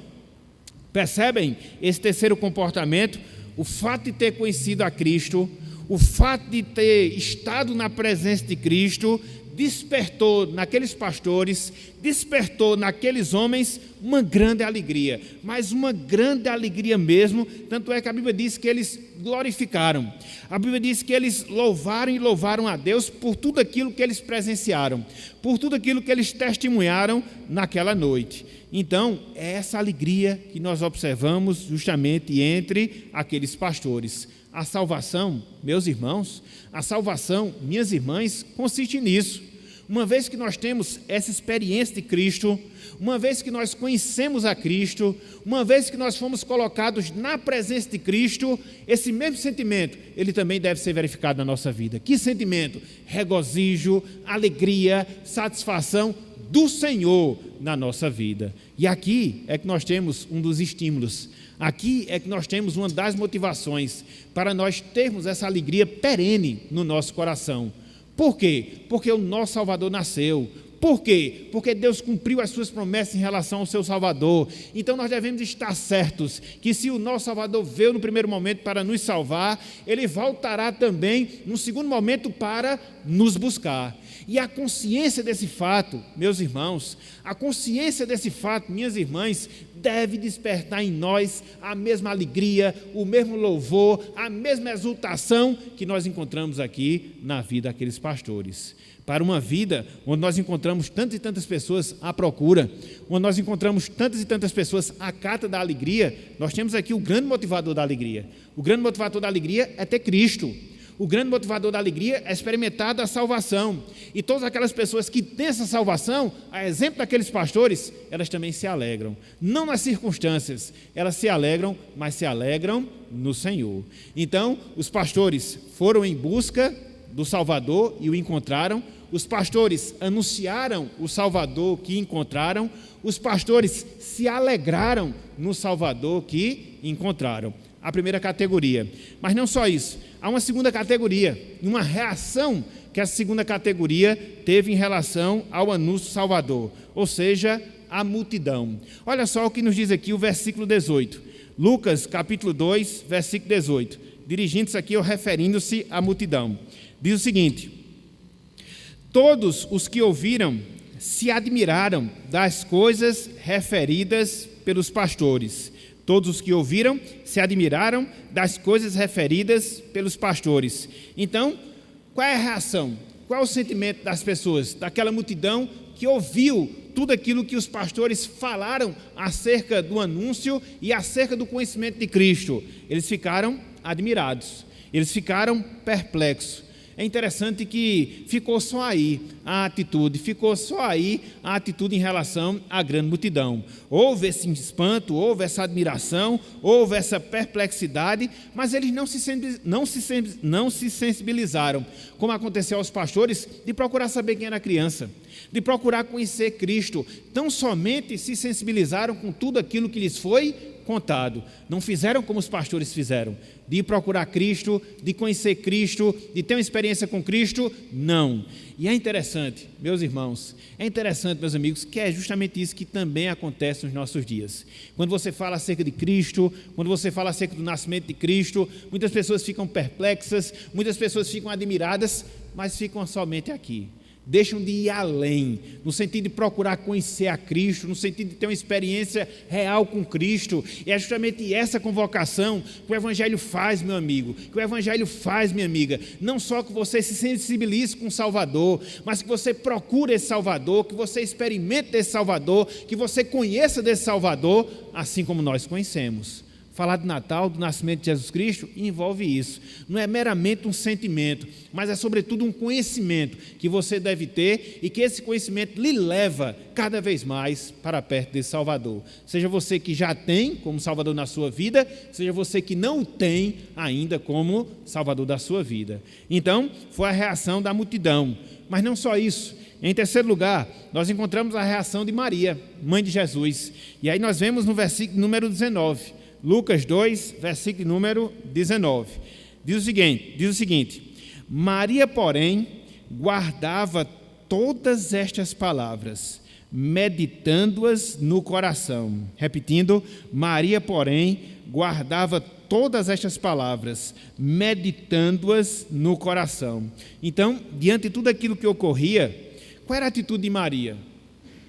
Percebem esse terceiro comportamento? O fato de ter conhecido a Cristo, o fato de ter estado na presença de Cristo, despertou naqueles pastores, despertou naqueles homens uma grande alegria, mas uma grande alegria mesmo, tanto é que a Bíblia diz que eles glorificaram, a Bíblia diz que eles louvaram a Deus por tudo aquilo que eles presenciaram, por tudo aquilo que eles testemunharam naquela noite. Então, é essa alegria que nós observamos justamente entre aqueles pastores. A salvação, meus irmãos, a salvação, minhas irmãs, consiste nisso. Uma vez que nós temos essa experiência de Cristo, uma vez que nós conhecemos a Cristo, uma vez que nós fomos colocados na presença de Cristo, esse mesmo sentimento, ele também deve ser verificado na nossa vida. Que sentimento? Regozijo, alegria, satisfação do Senhor na nossa vida. E aqui é que nós temos um dos estímulos. Aqui é que nós temos uma das motivações para nós termos essa alegria perene no nosso coração. Por quê? Porque o nosso Salvador nasceu. Por quê? Porque Deus cumpriu as suas promessas em relação ao seu Salvador. Então nós devemos estar certos que se o nosso Salvador veio no primeiro momento para nos salvar, Ele voltará também no segundo momento para nos buscar. E a consciência desse fato, meus irmãos, a consciência desse fato, minhas irmãs, deve despertar em nós a mesma alegria, o mesmo louvor, a mesma exultação que nós encontramos aqui na vida daqueles pastores. Para uma vida onde nós encontramos tantas e tantas pessoas à procura, onde nós encontramos tantas e tantas pessoas à cata da alegria, nós temos aqui o grande motivador da alegria. O grande motivador da alegria é ter Cristo. O grande motivador da alegria é experimentar da salvação. E todas aquelas pessoas que têm essa salvação, a exemplo daqueles pastores, elas também se alegram. Não nas circunstâncias, elas se alegram, mas se alegram no Senhor. Então, os pastores foram em busca do Salvador e o encontraram. Os pastores anunciaram o Salvador que encontraram. Os pastores se alegraram no Salvador que encontraram. a primeira categoria. Mas não só isso, há uma segunda categoria, uma reação que essa segunda categoria teve em relação ao anúncio salvador, ou seja, a multidão. Olha só o que nos diz aqui o versículo 18, Lucas capítulo 2, versículo 18, dirigindo-se aqui ou referindo-se à multidão. Diz o seguinte: todos os que ouviram se admiraram das coisas referidas pelos pastores. Todos os que ouviram se admiraram das coisas referidas pelos pastores. Então, qual é a reação? Qual é o sentimento das pessoas, daquela multidão que ouviu tudo aquilo que os pastores falaram acerca do anúncio e acerca do conhecimento de Cristo? Eles ficaram admirados, eles ficaram perplexos. É interessante que ficou só aí a atitude em relação à grande multidão. Houve esse espanto, houve essa admiração, houve essa perplexidade, mas eles não se sensibilizaram, como aconteceu aos pastores, de procurar saber quem era a criança, de procurar conhecer Cristo. Tão somente se sensibilizaram com tudo aquilo que lhes foi contado. Não fizeram como os pastores fizeram, de ir procurar Cristo, de conhecer Cristo, de ter uma experiência com Cristo. Não. E é interessante, meus irmãos, meus amigos, que é justamente isso que também acontece nos nossos dias. Quando você fala acerca de Cristo, quando você fala acerca do nascimento de Cristo, muitas pessoas ficam perplexas, muitas pessoas ficam admiradas, mas ficam somente aqui. Deixam de ir além, no sentido de procurar conhecer a Cristo, no sentido de ter uma experiência real com Cristo. E é justamente essa convocação que o Evangelho faz, meu amigo, que o Evangelho faz, minha amiga. Não só que você se sensibilize com o Salvador, mas que você procure esse Salvador, que você experimente esse Salvador, que você conheça desse Salvador, assim como nós conhecemos. Falar de Natal, do nascimento de Jesus Cristo, envolve isso. Não é meramente um sentimento, mas é sobretudo um conhecimento que você deve ter e que esse conhecimento lhe leva cada vez mais para perto desse Salvador. Seja você que já tem como Salvador na sua vida, seja você que não o tem ainda como Salvador da sua vida. Então, foi a reação da multidão. Mas não só isso. Em terceiro lugar, nós encontramos a reação de Maria, mãe de Jesus. E aí nós vemos no versículo número 19. Lucas 2, versículo número 19, diz o seguinte: Maria, porém, guardava todas estas palavras, meditando-as no coração. Repetindo, Maria, porém, guardava todas estas palavras, meditando-as no coração. Então, diante de tudo aquilo que ocorria, qual era a atitude de Maria?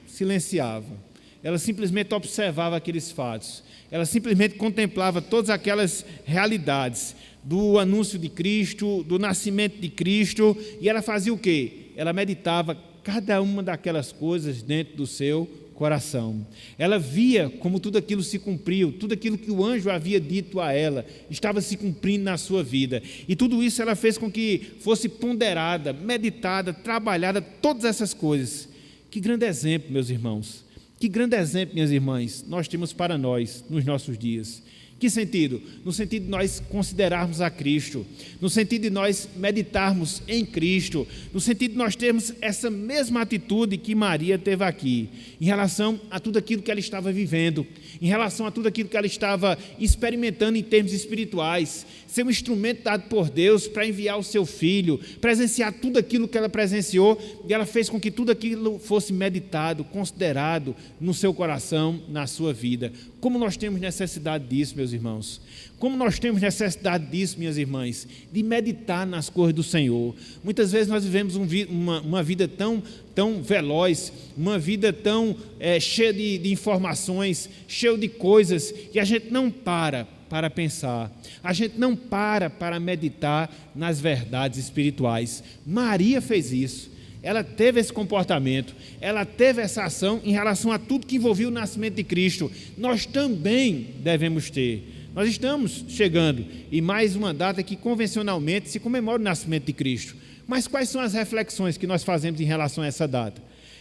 Silenciava. Ela simplesmente observava aqueles fatos. Ela simplesmente contemplava todas aquelas realidades do anúncio de Cristo, do nascimento de Cristo, e ela fazia o quê? Ela meditava cada uma daquelas coisas dentro do seu coração. Ela via como tudo aquilo se cumpriu, tudo aquilo que o anjo havia dito a ela, estava se cumprindo na sua vida. E tudo isso ela fez com que fosse ponderada, meditada, trabalhada, todas essas coisas. Que grande exemplo, meus irmãos. Que grande exemplo, minhas irmãs, nós temos para nós nos nossos dias. Que sentido? No sentido de nós considerarmos a Cristo, no sentido de nós meditarmos em Cristo, no sentido de nós termos essa mesma atitude que Maria teve aqui, em relação a tudo aquilo que ela estava vivendo, em relação a tudo aquilo que ela estava experimentando em termos espirituais, ser um instrumento dado por Deus para enviar o seu filho, presenciar tudo aquilo que ela presenciou, e ela fez com que tudo aquilo fosse meditado, considerado no seu coração, na sua vida. Como nós temos necessidade disso, meus irmãos? Como nós temos necessidade disso, minhas irmãs? De meditar nas coisas do Senhor. Muitas vezes nós vivemos uma vida tão veloz, uma vida tão cheia de informações, cheia de coisas, que a gente não para pensar, a gente não para meditar nas verdades espirituais. Maria fez isso. Ela teve esse comportamento, ela teve essa ação em relação a tudo que envolvia o nascimento de Cristo. Nós também devemos ter. Nós estamos chegando em mais uma data que convencionalmente se comemora o nascimento de Cristo. Mas quais são as reflexões que nós fazemos em relação a essa data?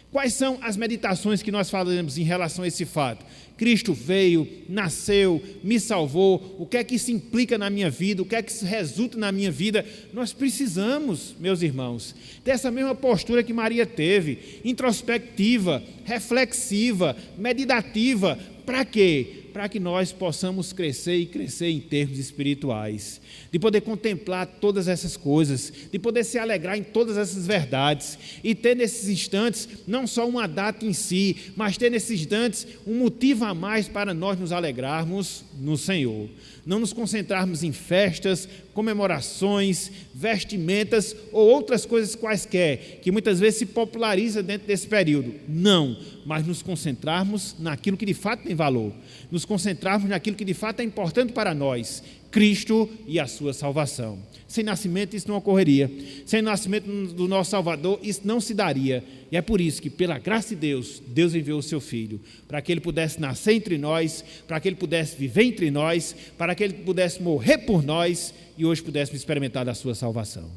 Quais são as meditações que nós fazemos em relação a esse fato? Cristo veio, nasceu, me salvou. O que é que isso implica na minha vida? O que é que isso resulta na minha vida? Nós precisamos, meus irmãos, ter essa mesma postura que Maria teve, introspectiva, reflexiva, meditativa. Para quê? para que nós possamos crescer e crescer em termos espirituais, de poder contemplar todas essas coisas, de poder se alegrar em todas essas verdades e ter nesses instantes não só uma data em si, mas ter nesses instantes um motivo a mais para nós nos alegrarmos no Senhor. Não nos concentrarmos em festas, comemorações, vestimentas ou outras coisas quaisquer, que muitas vezes se populariza dentro desse período. Não, mas nos concentrarmos naquilo que de fato tem valor, nos concentrarmos naquilo que de fato é importante para nós, Cristo e a sua salvação. Sem nascimento isso não ocorreria, sem nascimento do nosso Salvador isso não se daria, e é por isso que pela graça de Deus, Deus enviou o seu Filho, para que Ele pudesse nascer entre nós, para que Ele pudesse viver entre nós, para que Ele pudesse morrer por nós e hoje pudéssemos experimentar da sua salvação.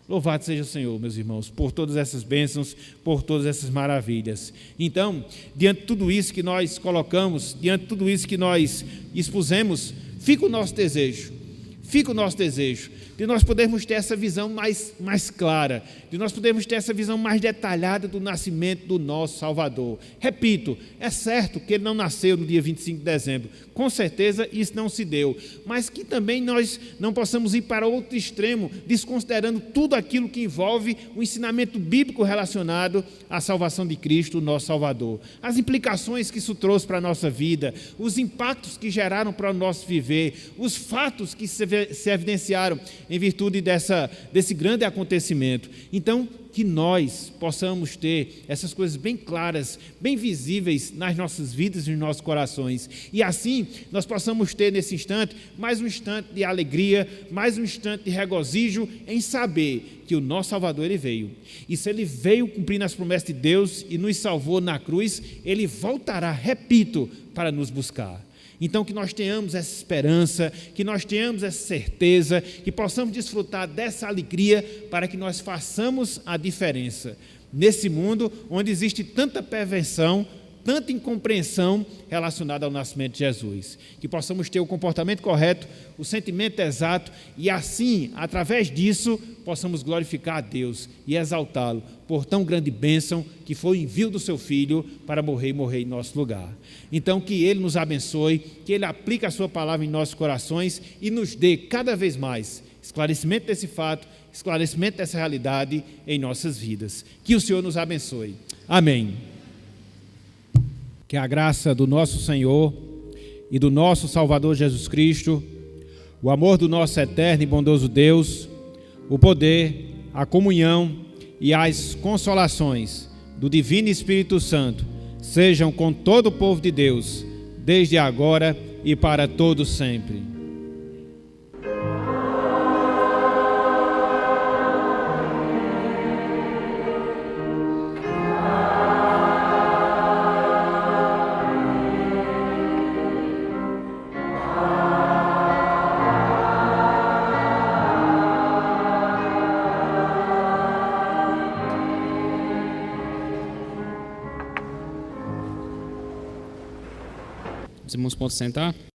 Louvado seja o Senhor, meus irmãos, por todas essas bênçãos, por todas essas maravilhas. Então, diante de tudo isso que nós colocamos, diante de tudo isso que nós expusemos, fica o nosso desejo de nós podermos ter essa visão mais clara, de nós podermos ter essa visão mais detalhada do nascimento do nosso Salvador. Repito, é certo que ele não nasceu no dia 25 de dezembro, com certeza isso não se deu, mas que também nós não possamos ir para outro extremo, desconsiderando tudo aquilo que envolve o ensinamento bíblico relacionado à salvação de Cristo, o nosso Salvador. As implicações que isso trouxe para a nossa vida, os impactos que geraram para o nosso viver, os fatos que se evidenciaram em virtude desse grande acontecimento. Então, que nós possamos ter essas coisas bem claras, bem visíveis nas nossas vidas e nos nossos corações. E assim, nós possamos ter nesse instante, mais um instante de alegria, mais um instante de regozijo em saber que o nosso Salvador, Ele veio. E se Ele veio cumprindo as promessas de Deus e nos salvou na cruz, Ele voltará, repito, para nos buscar. Então que nós tenhamos essa esperança, que nós tenhamos essa certeza, que possamos desfrutar dessa alegria para que nós façamos a diferença nesse mundo onde existe tanta perversão, tanta incompreensão relacionada ao nascimento de Jesus. Que possamos ter o comportamento correto, o sentimento exato e assim, através disso, possamos glorificar a Deus e exaltá-lo por tão grande bênção que foi o envio do seu Filho para morrer e morrer em nosso lugar. Então que Ele nos abençoe, que Ele aplique a sua palavra em nossos corações e nos dê cada vez mais esclarecimento desse fato, esclarecimento dessa realidade em nossas vidas. Que o Senhor nos abençoe. Amém. Que a graça do nosso Senhor e do nosso Salvador Jesus Cristo, o amor do nosso eterno e bondoso Deus, o poder, a comunhão e as consolações do Divino Espírito Santo sejam com todo o povo de Deus, desde agora e para todo sempre. Os irmãos podem sentar.